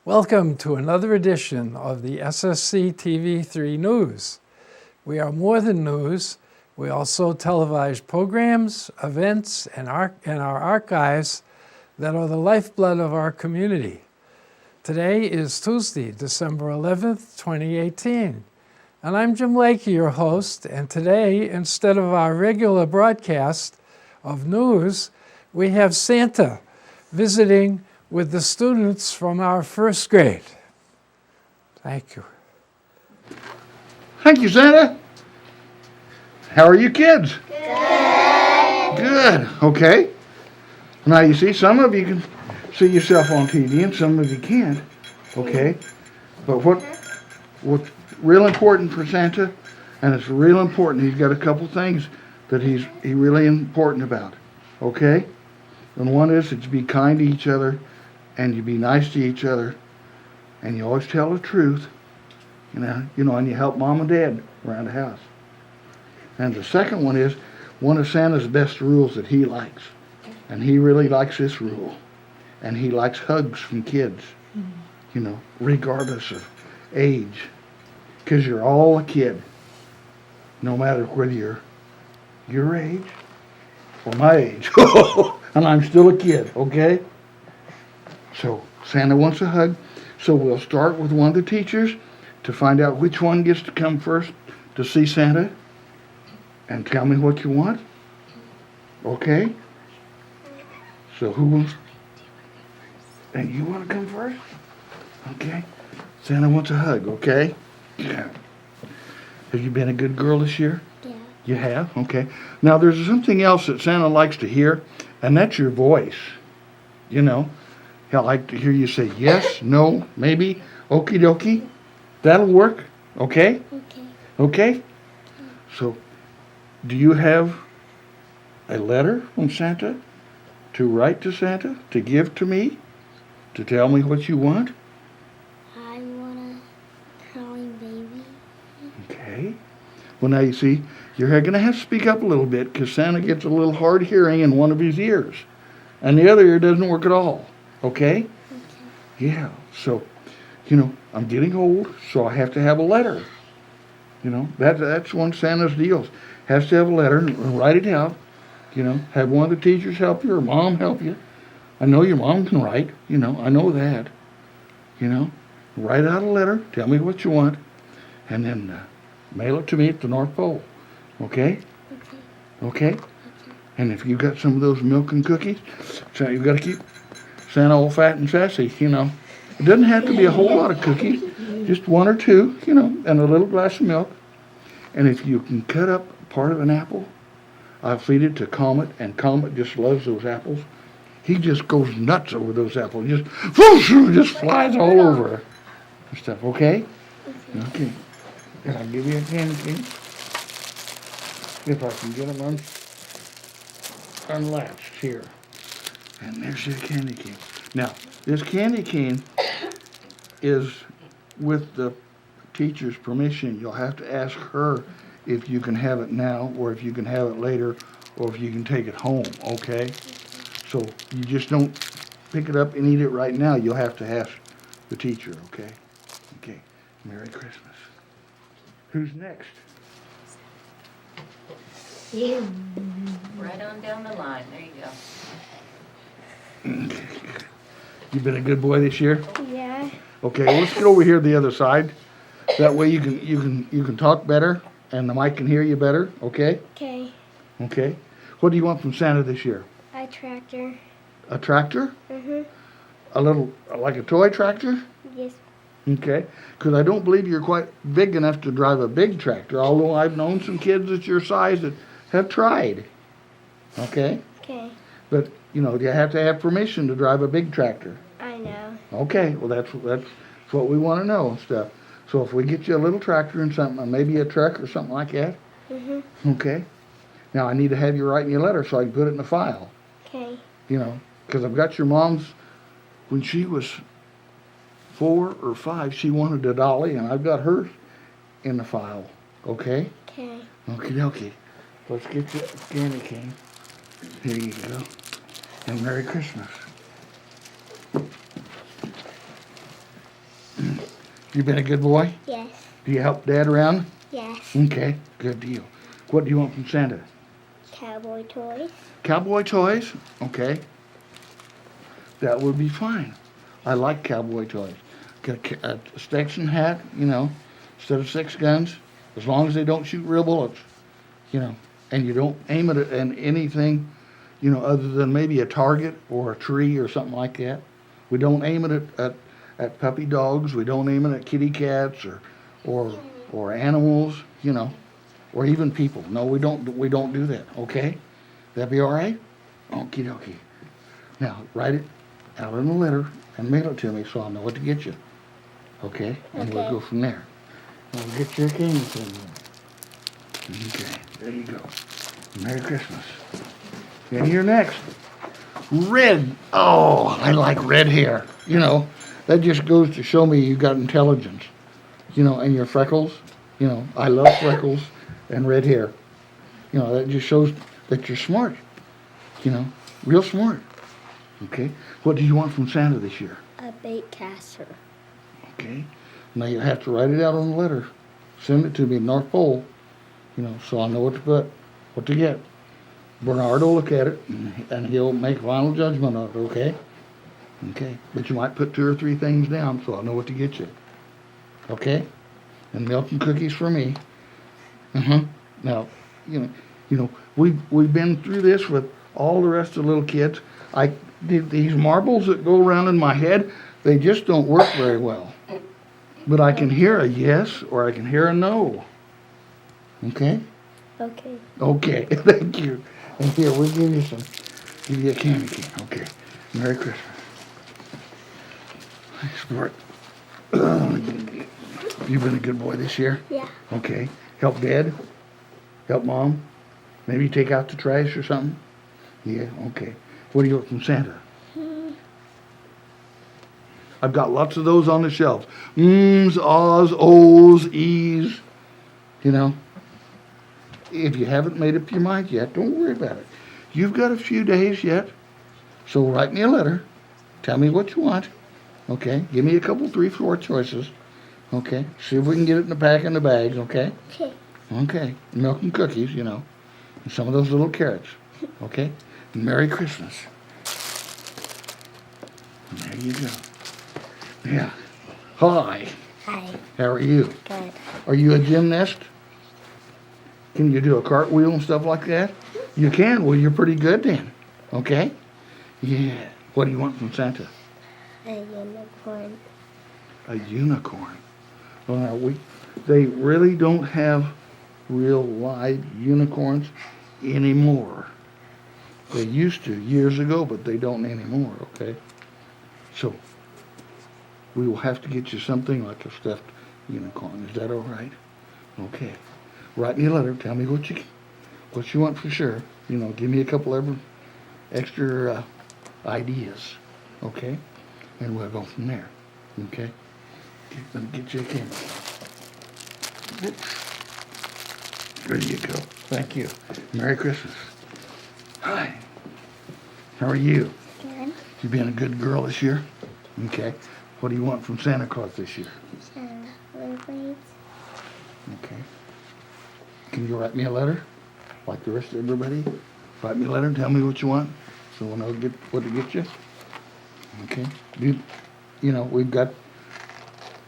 Welcome to another edition of the SSC TV3 News. We are more than news. We also televise programs, events, and our archives that are the lifeblood of our community. Today is Tuesday, December 11th, 2018. And I'm Jim Lakey, your host, and today, instead of our regular broadcast of news, we have Santa visiting with the students from our first grade. Thank you. Thank you, Santa. How are you kids? Good. Good. Okay. Now you see, some of you can see yourself on TV and some of you can't. Okay. But what's real important for Santa, and it's real important, he's got a couple things that he's really important about. Okay? And one is that you be kind to each other and you be nice to each other and you always tell the truth. And you help mom and dad around the house. And the second one is one of Santa's best rules that he likes. And he really likes this rule. And he likes hugs from kids, regardless of age. Because you're all a kid, no matter whether you're your age or my age. And I'm still a kid, okay? So Santa wants a hug. So we'll start with one of the teachers to find out which one gets to come first to see Santa and tell me what you want. Okay? So who wants? And you want to come first? Okay. Santa wants a hug, okay? Yeah. Have you been a good girl this year? Yeah. You have? Okay. Now there's something else that Santa likes to hear, and that's your voice. He'll like to hear you say yes, no, maybe, okie dokie. That'll work, okay? Okay. Okay? So, do you have a letter from Santa to write to Santa, to give to me, to tell me what you want? I want a crawling baby. Okay. Well, now you see, you're going to have to speak up a little bit because Santa gets a little hard hearing in one of his ears. And the other ear doesn't work at all. Okay? Okay. Yeah. So, I'm getting old, so I have to have a letter. That's one of Santa's deals. Has to have a letter and write it out. Have one of the teachers help you or mom help you. I know your mom can write. I know that. Write out a letter. Tell me what you want. And then mail it to me at the North Pole. Okay? Okay. Okay? And if you've got some of those milk and cookies, so you've got to keep Santa all fat and sassy, It doesn't have to be a whole lot of cookies, just one or two, and a little glass of milk. And if you can cut up part of an apple, I'll feed it to Comet, and Comet just loves those apples. He just goes nuts over those apples. Just flies all over and stuff, okay? Okay. Can I give you a candy cane? If I can get them unlatched here. And there's your candy cane. Now, this candy cane is with the teacher's permission. You'll have to ask her if you can have it now, or if you can have it later, or if you can take it home, okay? So you just don't pick it up and eat it right now. You'll have to ask the teacher, okay? Okay. Merry Christmas. Who's next? You. Right on down the line. There you go. You been a good boy this year? Yeah. Okay, well, let's get over here to the other side. That way you can talk better and the mic can hear you better, okay? Okay. Okay. What do you want from Santa this year? A tractor. A tractor? Mhm. A little, like a toy tractor? Yes. Okay. Because I don't believe you're quite big enough to drive a big tractor, although I've known some kids that's your size that have tried. Okay? Okay. But, you have to have permission to drive a big tractor. I know. Okay, well, that's what we want to know and stuff. So if we get you a little tractor and something, maybe a truck or something like that. Mhm. Okay. Now I need to have you write me a letter so I can put it in the file. Okay. Because I've got your mom's. When she was 4 or 5, she wanted a dolly, and I've got hers in the file. Okay. Okay. Okay. Let's get you a candy cane. Here you go. And Merry Christmas. You been a good boy? Yes. Do you help Dad around? Yes. Okay, good deal. What do you want from Santa? Cowboy toys. Cowboy toys? Okay. That would be fine. I like cowboy toys. Get a Stetson hat, you know, instead of 6 guns, as long as they don't shoot real bullets, you know, and you don't aim it at anything, you know, other than maybe a target or a tree or something like that. We don't aim it at puppy dogs. We don't aim it at kitty cats or animals, you know, or even people. No, we don't do that. Okay, that be all right? Okie dokie. Now write it out in a letter and mail it to me so I'll know what to get you. Okay, and we'll Okay. go from there. I'll get you a candy thing. Okay, there you go. Merry Christmas. And you're next. Red. Oh, I like red hair. You know, that just goes to show me you got intelligence. You know, and your freckles. You know, I love freckles and red hair. You know, that just shows that you're smart. You know, real smart. Okay. What do you want from Santa this year? A bait caster. Okay. Now you have to write it out on a letter. Send it to me, North Pole. You know, so I know what to put, what to get. Bernard will look at it, and he'll make final judgment on it, okay? Okay. But you might put 2 or 3 things down so I'll know what to get you. Okay? And milk and cookies for me. Now, you know, we've been through this with all the rest of the little kids. These marbles that go around in my head, they just don't work very well. But I can hear a yes or I can hear a no. Okay? Okay. Okay, thank you. And here, we'll give you a candy cane. Okay. Merry Christmas. Smart. You've been a good boy this year? Yeah. Okay. Help Dad? Help Mom? Maybe take out the trash or something? Yeah, okay. What do you want from Santa? I've got lots of those on the shelf. M's, ahs, ohs, e's. You know? If you haven't made up your mind yet, don't worry about it. You've got a few days yet. So write me a letter. Tell me what you want. Okay? Give me a couple, 3, 4 choices. Okay? See if we can get it in the pack and the bags, okay? Okay. Okay. Milk and cookies, you know. And some of those little carrots. Okay? Merry Christmas. There you go. Yeah. Hi. Hi. How are you? Good. Are you a gymnast? Can you do a cartwheel and stuff like that? You can? Well, you're pretty good then. Okay? Yeah. What do you want from Santa? A unicorn. A unicorn. Well, now they really don't have real live unicorns anymore. They used to years ago, but they don't anymore, okay? So, we will have to get you something like a stuffed unicorn. Is that all right? Okay. Write me a letter. Tell me what you want for sure. You know, give me a couple of extra ideas, okay? And we'll go from there, okay? Let me get you a camera. There you go. Thank you. Merry Christmas. Hi. How are you? Good. You been a good girl this year? Okay. What do you want from Santa Claus this year? Blades. Okay. Can you write me a letter? Like the rest of everybody? Write me a letter and tell me what you want so when I'll get what to get you. Okay. You know, we've got,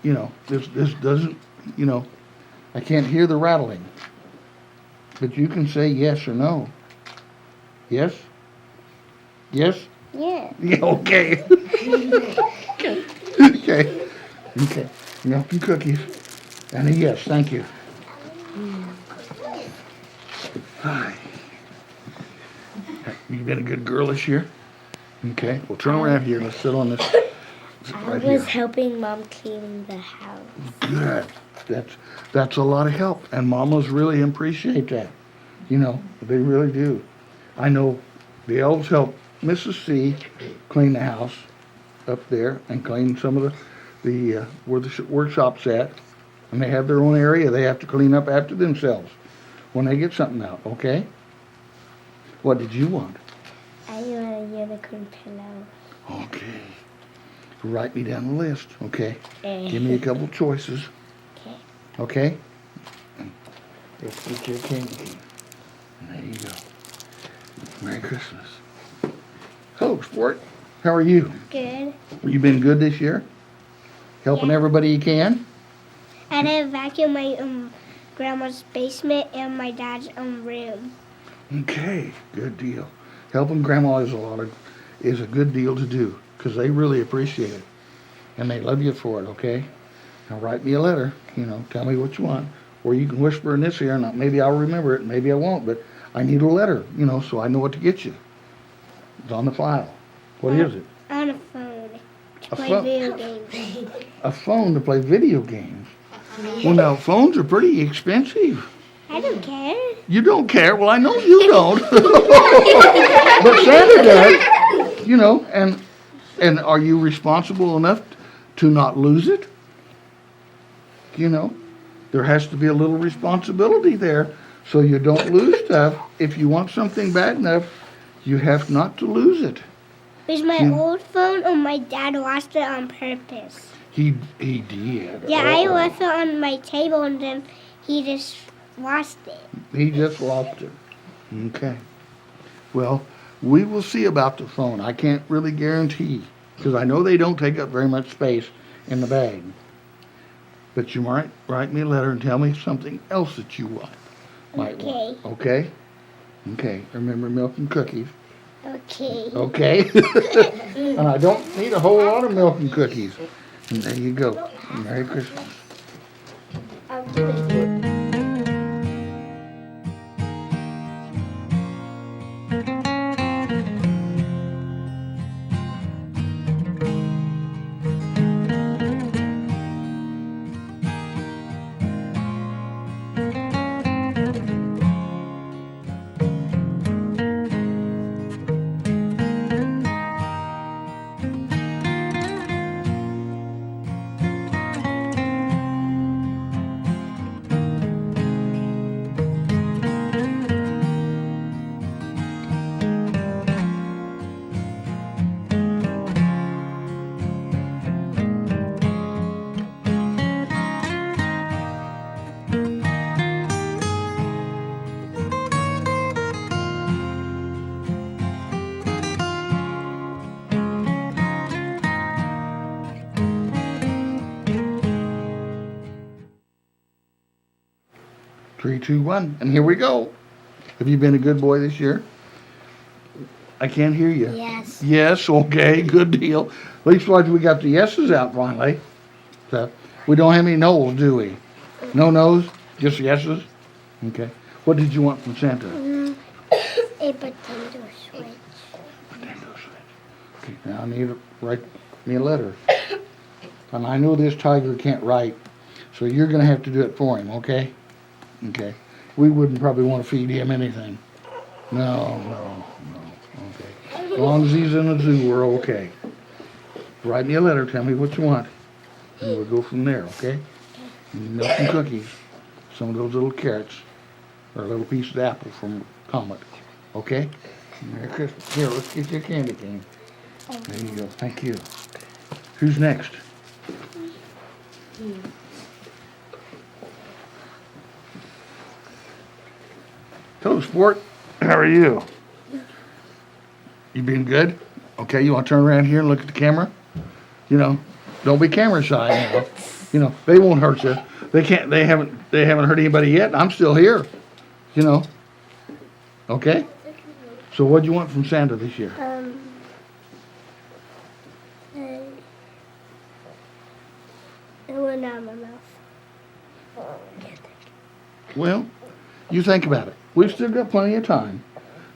you know, this doesn't, you know, I can't hear the rattling. But you can say yes or no. Yes? Yes? Yeah. Yeah, okay. Okay. Okay. Okay. Milk and cookies. And a yes, thank you. Hi. You been a good girl this year? Okay. Well, turn around here. Let's sit on this. I Right was here. helping Mom clean the house. Good. That's a lot of help, and mamas really appreciate that. You know, they really do. I know the elves help Mrs. C clean the house up there and clean some of the where the workshop's at, and they have their own area they have to clean up after themselves when they get something out. Okay. What did you want? I want a unicorn pillow. Okay. Write me down the list, okay? Eh. Give me a couple choices, Okay. okay? Let's get your candy cane. There you go. Merry Christmas. Hello, sport. How are you? Good. You been good this year? Helping Yeah. everybody you can? I had to vacuum my grandma's basement and my dad's room. Okay, good deal. Helping grandma is a good deal to do because they really appreciate it and they love you for it. Okay, now write me a letter. Tell me what you want, or you can whisper in this ear. And maybe I'll remember it, maybe I won't. But I need a letter. So I know what to get you. It's on the file. What is it? On a phone to A play phone? video games. A phone to play video games. Well, now phones are pretty expensive. I don't care. You don't care. Well, I know you don't. But Santa does. And are you responsible enough to not lose it? There has to be a little responsibility there so you don't lose stuff. If you want something bad enough, you have not to lose it. It was my old phone, and my dad lost it on purpose. He did. Yeah, I Oh. left it on my table, and then he just lost it. He just lost it. Okay. Well, we will see about the phone. I can't really guarantee because I know they don't take up very much space in the bag. But you might write me a letter and tell me something else that you might want. Okay? Okay. Remember milk and cookies. Okay. Okay? And I don't need a whole lot of milk and cookies. And there you go. Merry Christmas. Okay. 3, 2, 1, and here we go. Have you been a good boy this year? I can't hear you. Yes. Yes, okay, good deal. At least we got the yeses out finally. So we don't have any no's, do we? No no's, just yeses? Okay. What did you want from Santa? A potato switch. Potato switch. Okay, now I need to write me a letter. And I know this tiger can't write, so you're going to have to do it for him, okay? Okay. We wouldn't probably want to feed him anything. No. Okay. As long as he's in the zoo, we're okay. Write me a letter, tell me what you want. And we'll go from there, okay? Milk and cookies. Some of those little carrots. Or a little piece of apple from Comet. Okay? Merry Christmas. Here, let's get your candy cane. There you go. Thank you. Who's next? Hello, sport. How are you? You been good? Okay, you want to turn around here and look at the camera? Don't be camera shy now. They won't hurt you. They haven't hurt anybody yet. I'm still here. Okay? So what do you want from Santa this year? It went out of my mouth. Well, you think about it. We've still got plenty of time.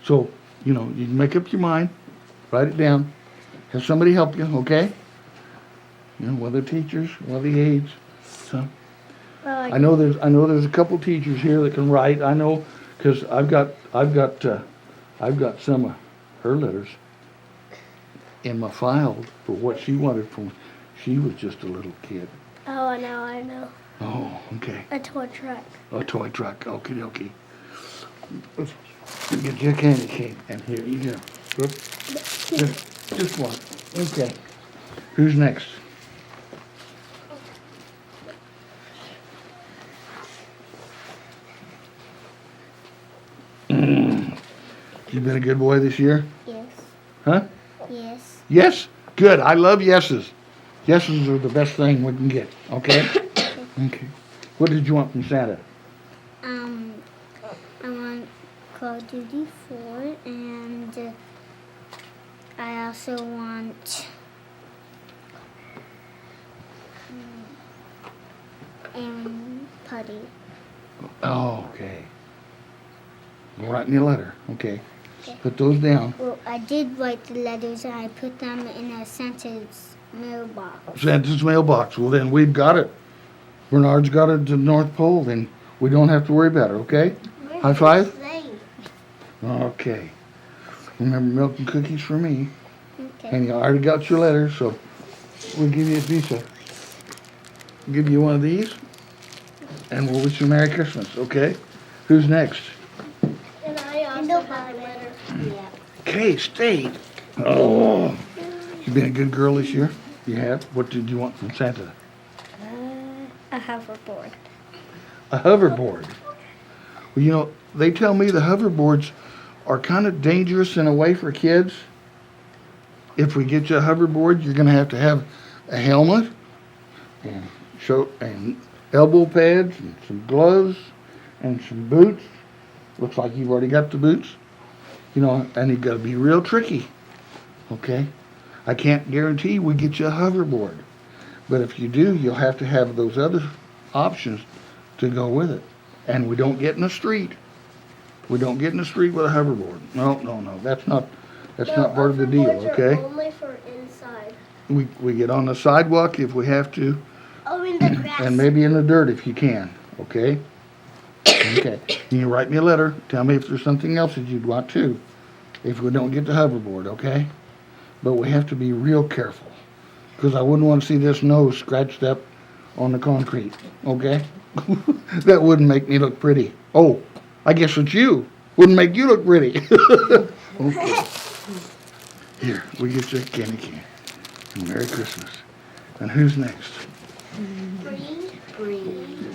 So, you can make up your mind, write it down, have somebody help you, okay? Whether teachers, whether aides. So, I know there's a couple teachers here that can write. I know because I've got some of her letters in my file for what she wanted from. She was just a little kid. Oh, now I know. Oh, okay. A toy truck. A toy truck. Okie dokie. Let's get your candy cane, and here you go. Whoop. Just one. Okay. Who's next? You been a good boy this year? Yes. Huh? Yes. Yes? Good. I love yeses. Yeses are the best thing we can get. Okay? Okay. What did you want from Santa? I want Call of Duty 4, and I also want Putty. Oh, okay. Well, write me a letter. Okay. Okay. Put those down. Well, I did write the letters, and I put them in a Santa's mailbox. Santa's mailbox. Well, then we've got it. Bernard's got it to the North Pole. Then we don't have to worry about it. Okay? High five? Okay. Remember milk and cookies for me. Okay. And you already got your letter, so we'll give you a visa. Give you one of these, and we'll wish you Merry Christmas, okay? Who's next? And I also have a letter. Yeah. K-State. Oh. You been a good girl this year? You have? What did you want from Santa? A hoverboard. A hoverboard. Well, you know, they tell me the hoverboards are kind of dangerous in a way for kids. If we get you a hoverboard, you're going to have a helmet and elbow pads and some gloves and some boots. Looks like you've already got the boots. You know, and you've got to be real tricky. Okay? I can't guarantee we get you a hoverboard. But if you do, you'll have to have those other options to go with it. And we don't get in the street. We don't get in the street with a hoverboard. No. That's not part of the deal, okay? Only for inside. We get on the sidewalk if we have to, Or in the grass. and maybe in the dirt if you can, okay? Okay. Can you write me a letter? Tell me if there's something else that you'd want to, if we don't get the hoverboard, okay? But we have to be real careful, because I wouldn't want to see this nose scratched up on the concrete, okay? That wouldn't make me look pretty. Oh, I guess it's you. Wouldn't make you look pretty. Okay. Here, we get you a candy cane. And Merry Christmas. And who's next? Green.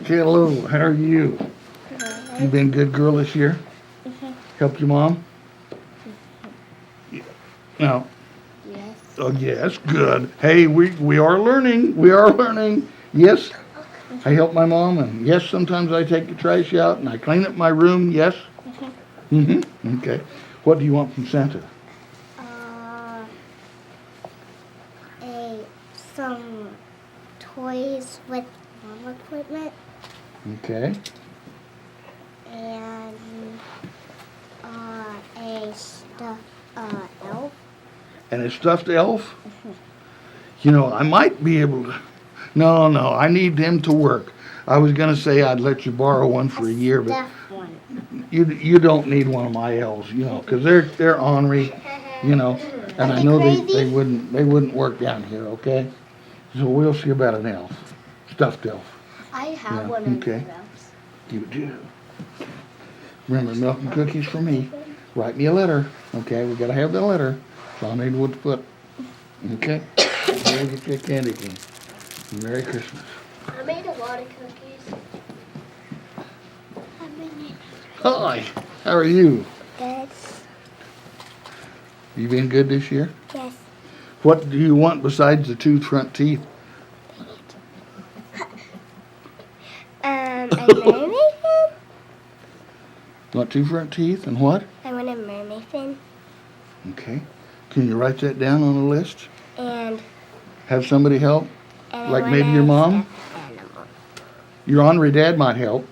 Hello, how are you? You been a good girl this year? Helped your mom? No. Yes. Oh, yes, good. Hey, we are learning. We are learning. Yes, I help my mom, and yes, sometimes I take the trash out and I clean up my room. Yes. Okay. What do you want from Santa? Some toys with mom equipment Okay. and a stuffed elf. And a stuffed elf? You know, I might be able to. No, I need them to work. I was gonna say I'd let you borrow one for a year, but Stuffed one. you don't need one of my elves, you know, 'cause they're ornery, you know, and I know they wouldn't work down here, okay? So we'll see about an elf, stuffed elf. I have Yeah, one of okay. those. You do. Remember, milk and cookies for me. Write me a letter, okay? We gotta have the letter, so I need what to put. Okay? We'll get you a candy cane. Merry Christmas. I made a lot of cookies. Hi, how are you? Good. You been good this year? Yes. What do you want besides the two front teeth? A mermaid fin? Want two front teeth and what? I want a mermaid fin. Okay. Can you write that down on a list? And Have somebody help? I Like want maybe a your mom? stuffed animal. Your ornery dad might help.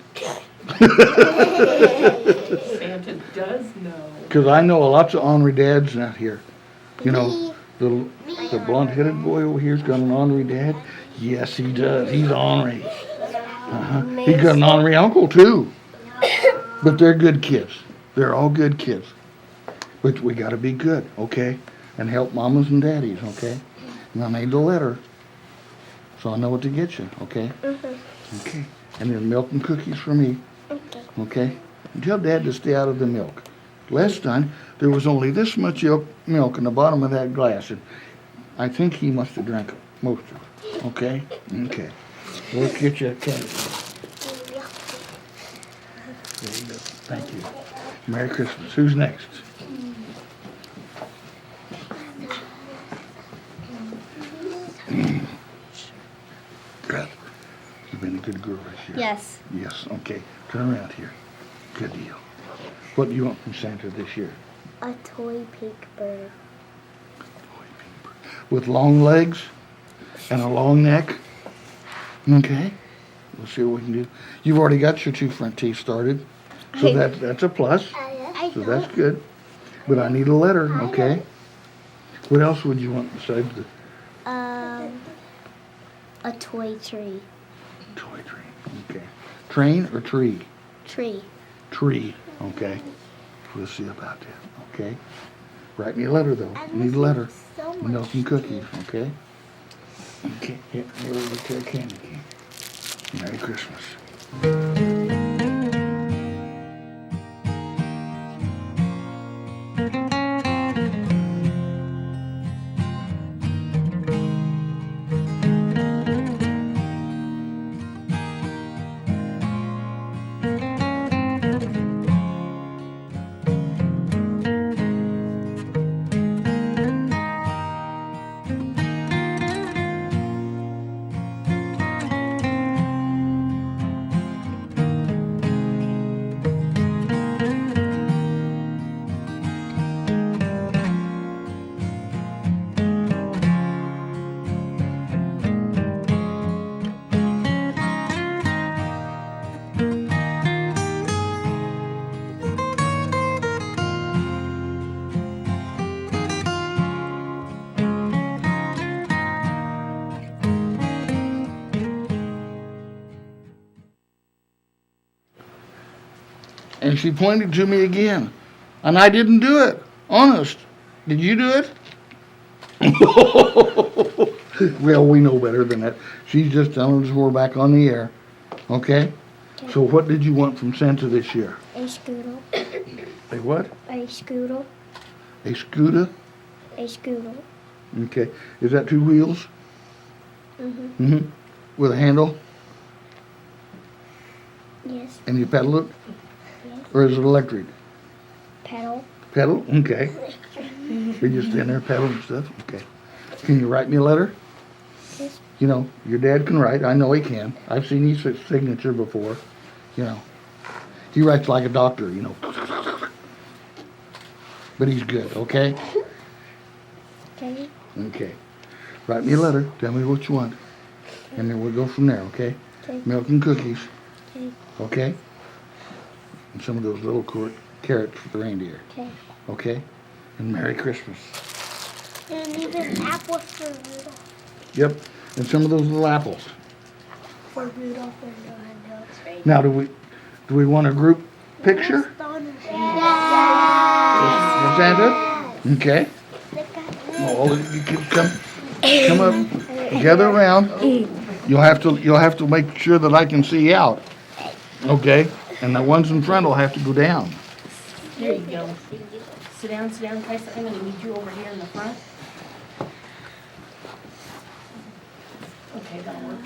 Santa does know. Because I know lots of ornery dads out here. You know, the blonde-headed boy over here's got an ornery dad. Yes, he does. He's ornery. He's got an ornery uncle, too. But they're good kids. They're all good kids. But we got to be good, okay? And help mamas and daddies, okay? And I made the letter, so I know what to get you, okay? Okay. And then milk and cookies for me, okay? And tell Dad to stay out of the milk. Last time, there was only this much milk in the bottom of that glass. And I think he must have drank most of it. Okay? Okay. Let's get you a candy. There you go. Thank you. Merry Christmas. Who's next? Good. You've been a good girl this year. Yes. Yes. Okay. Turn around here. Good deal. What do you want from Santa this year? A toy pink bird. With long legs and a long neck. Okay. We'll see what we can do. You've already got your 2 front teeth started. So that's a plus. So that's good. But I need a letter, okay? What else would you want besides the A toy tree. toy tree? Okay. Train or tree? Tree. Tree. Okay. We'll see about that. Okay. Write me a letter though. I need a letter. So much. Milk and cookies. Okay. Okay. Here we go. Candy cane. Merry Christmas. And she pointed to me again. And I didn't do it. Honest. Did you do it? Well, we know better than that. She's just telling us we're back on the air. Okay? So what did you want from Santa this year? A scooter. A what? A scooter. A scooter? A scooter. Okay. Is that 2 wheels? Mm-hmm. Mm-hmm. With a handle? Yes. And you pedal it? Yes. Or is it electric? Pedal. Pedal? Okay. You're just in there pedaling stuff? Okay. Can you write me a letter? Yes. You know, your dad can write. I know he can. I've seen his signature before. You know, he writes like a doctor, you know. But he's good, okay? Okay. Okay. Write me a letter. Tell me what you want. And then we'll go from there, okay? Okay. Milk and cookies. Okay. Okay? And some of those little carrots for the reindeer. Okay. Okay? And Merry Christmas. And even apples for Rudolph. Yep. And some of those little apples. For Rudolph and Red-Nosed Now, do we want a group picture? For Santa? Okay. Well, all of you kids come up, gather around. You'll have to make sure that I can see out. Okay? And the ones in front will have to go down. There you go. Sit down, Tyson. I'm gonna need you over here in the front. Okay, that'll work.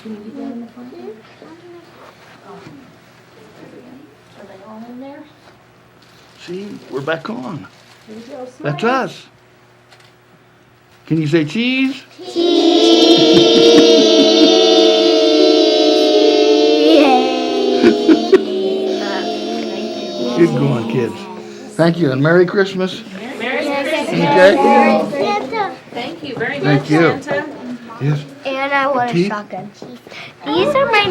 Can you get down in the front? Oh. Are they all in there? See, we're back on. There you go. That's us. Can you say cheese? Good going, kids. Thank you, and Merry Christmas. Merry Christmas. Okay? Santa. Thank you very Thank much, you. Santa. Yes. And I want a Pete? shotgun. These are my